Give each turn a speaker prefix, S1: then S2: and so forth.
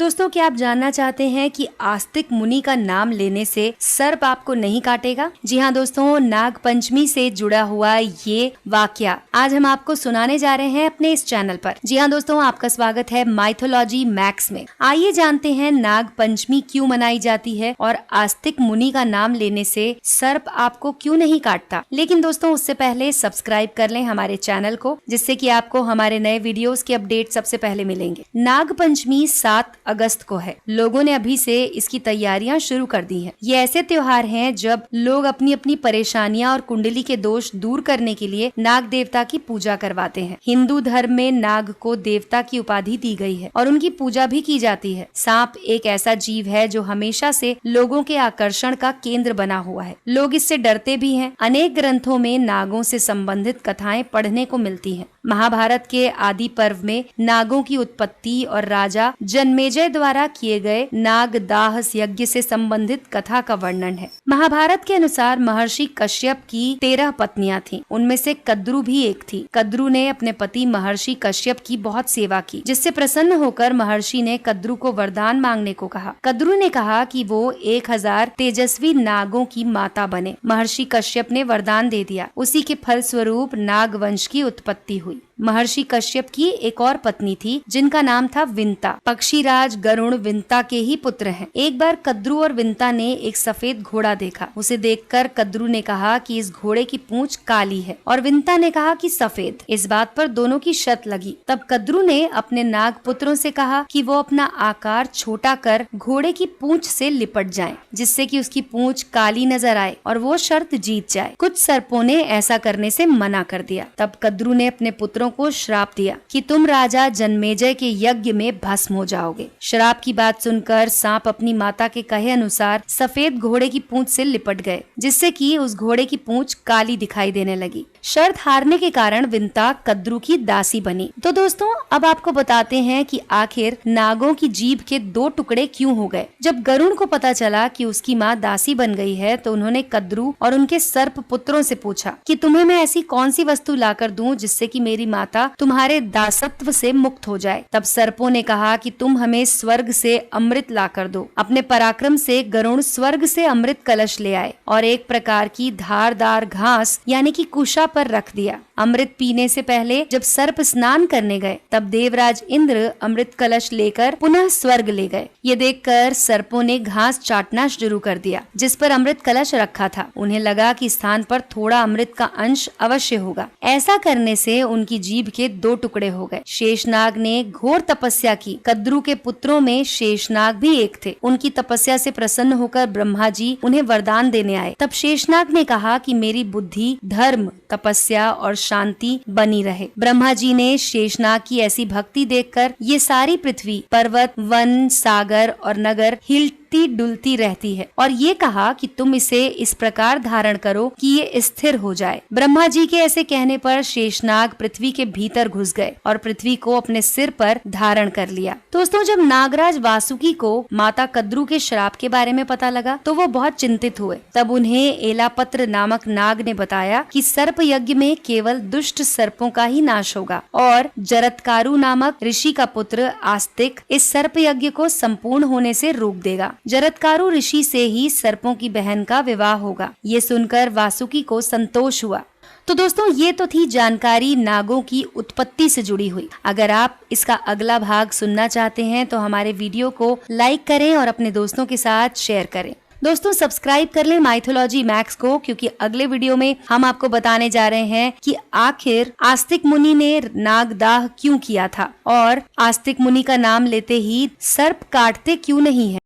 S1: दोस्तों, क्या आप जानना चाहते हैं कि आस्तिक मुनि का नाम लेने से सर्प आपको नहीं काटेगा? जी हाँ दोस्तों, नाग पंचमी से जुड़ा हुआ ये वाकया आज हम आपको सुनाने जा रहे हैं अपने इस चैनल पर। जी हाँ दोस्तों, आपका स्वागत है माइथोलॉजी मैक्स में। आइए जानते हैं नाग पंचमी क्यों मनाई जाती है और आस्तिक मुनि का नाम लेने से सर्प आपको क्यों नहीं काटता। लेकिन दोस्तों, उससे पहले सब्सक्राइब कर लें हमारे चैनल को, जिससे कि आपको हमारे नए वीडियोस के अपडेट सबसे पहले मिलेंगे। नाग पंचमी 7 अगस्त को है। लोगों ने अभी से इसकी तैयारियां शुरू कर दी हैं। ये ऐसे त्योहार हैं जब लोग अपनी अपनी परेशानियां और कुंडली के दोष दूर करने के लिए नाग देवता की पूजा करवाते हैं। हिंदू धर्म में नाग को देवता की उपाधि दी गई है और उनकी पूजा भी की जाती है। सांप एक ऐसा जीव है जो हमेशा से लोगों के आकर्षण का केंद्र बना हुआ है। लोग इससे डरते भी हैं। अनेक ग्रंथों में नागों से संबंधित कथाएं पढ़ने को मिलती हैं। महाभारत के आदि पर्व में नागों की उत्पत्ति और राजा जन्मेजय द्वारा किए गए नाग दाह यज्ञ से संबंधित कथा का वर्णन है। महाभारत के अनुसार महर्षि कश्यप की 13 पत्नियां थीं। उनमें से कद्रू भी एक थी। कद्रू ने अपने पति महर्षि कश्यप की बहुत सेवा की, जिससे प्रसन्न होकर महर्षि ने कद्रू को वरदान मांगने को कहा। कद्रू ने कहा कि वो 1000 तेजस्वी नागों की माता बने। महर्षि कश्यप ने वरदान दे दिया। उसी के फल स्वरूप नाग वंश की उत्पत्ति हुई। महर्षि कश्यप की एक और पत्नी थी जिनका नाम था विंता। पक्षीराज गरुण विंता के ही पुत्र हैं। एक बार कद्रू और विंता ने एक सफेद घोड़ा देखा। उसे देखकर कद्रू ने कहा कि इस घोड़े की पूंछ काली है और विंता ने कहा कि सफेद। इस बात पर दोनों की शर्त लगी। तब कद्रू ने अपने नाग पुत्रों से कहा कि वो अपना आकार छोटा कर घोड़े की पूंछ से लिपट जाएं, जिससे कि उसकी पूंछ काली नजर आए और वो शर्त जीत जाए। कुछ सर्पों ने ऐसा करने से मना कर दिया। तब कद्रू ने अपने पुत्रों को श्राप दिया कि तुम राजा जन्मेजय के यज्ञ में भस्म हो जाओगे। श्राप की बात सुनकर सांप अपनी माता के कहे अनुसार सफेद घोड़े की पूंछ से लिपट गए, जिससे कि उस घोड़े की पूंछ काली दिखाई देने लगी। शर्त हारने के कारण विंता कद्रू की दासी बनी। तो दोस्तों, अब आपको बताते हैं कि आखिर नागों की जीभ के 2 टुकड़े क्यों हो गए। जब गरुण को पता चला कि उसकी माँ दासी बन गई है, तो उन्होंने कद्रू और उनके सर्प पुत्रों से पूछा कि तुम्हें मैं ऐसी कौन सी वस्तु लाकर दूं जिससे कि मेरी माता तुम्हारे दासत्व से मुक्त हो जाए। तब सर्पों ने कहा कि तुम हमें स्वर्ग से अमृत लाकर दो। अपने पराक्रम से गरुण स्वर्ग से अमृत कलश ले आए और एक प्रकार की धारदार घास यानी कि कुशा पर रख दिया। अमृत पीने से पहले जब सर्प स्नान करने गए, तब देवराज इंद्र अमृत कलश लेकर पुनः स्वर्ग ले गए। ये देखकर सर्पों ने घास चाटना शुरू कर दिया जिस पर अमृत कलश रखा था। उन्हें लगा कि स्थान पर थोड़ा अमृत का अंश अवश्य होगा। ऐसा करने से उनकी जीभ के 2 टुकड़े हो गए। शेषनाग ने घोर तपस्या की। कद्रू के पुत्रों में शेषनाग भी एक थे। उनकी तपस्या से प्रसन्न होकर ब्रह्मा जी उन्हें वरदान देने आए। तब शेषनाग ने कहा कि मेरी बुद्धि, धर्म, तपस्या और शांति बनी रहे। ब्रह्मा जी ने शेषनाग की ऐसी भक्ति देखकर ये सारी पृथ्वी, पर्वत, वन, सागर और नगर हिलती डुलती रहती है और ये कहा कि तुम इसे इस प्रकार धारण करो कि ये स्थिर हो जाए। ब्रह्मा जी के ऐसे कहने पर शेषनाग पृथ्वी के भीतर घुस गए और पृथ्वी को अपने सिर पर धारण कर लिया। दोस्तों, जब नागराज वासुकी को माता कद्रू के श्राप के बारे में पता लगा तो वो बहुत चिंतित हुए। तब उन्हें एलापत्र नामक नाग ने बताया कि सर्प यज्ञ में केवल दुष्ट सर्पों का ही नाश होगा और जरत्कारु नामक ऋषि का पुत्र आस्तिक इस सर्प यज्ञ को संपूर्ण होने से रोक देगा। जरत्कारु ऋषि से ही सर्पों की बहन का विवाह होगा। ये सुनकर वासुकी को संतोष हुआ। तो दोस्तों, ये तो थी जानकारी नागों की उत्पत्ति से जुड़ी हुई। अगर आप इसका अगला भाग सुनना चाहते हैं तो हमारे वीडियो को लाइक करें और अपने दोस्तों के साथ शेयर करें। दोस्तों, सब्सक्राइब कर लें माइथोलॉजी मैक्स को, क्योंकि अगले वीडियो में हम आपको बताने जा रहे हैं कि आखिर आस्तिक मुनि ने नागदाह क्यों किया था और आस्तिक मुनि का नाम लेते ही सर्प काटते क्यों नहीं है।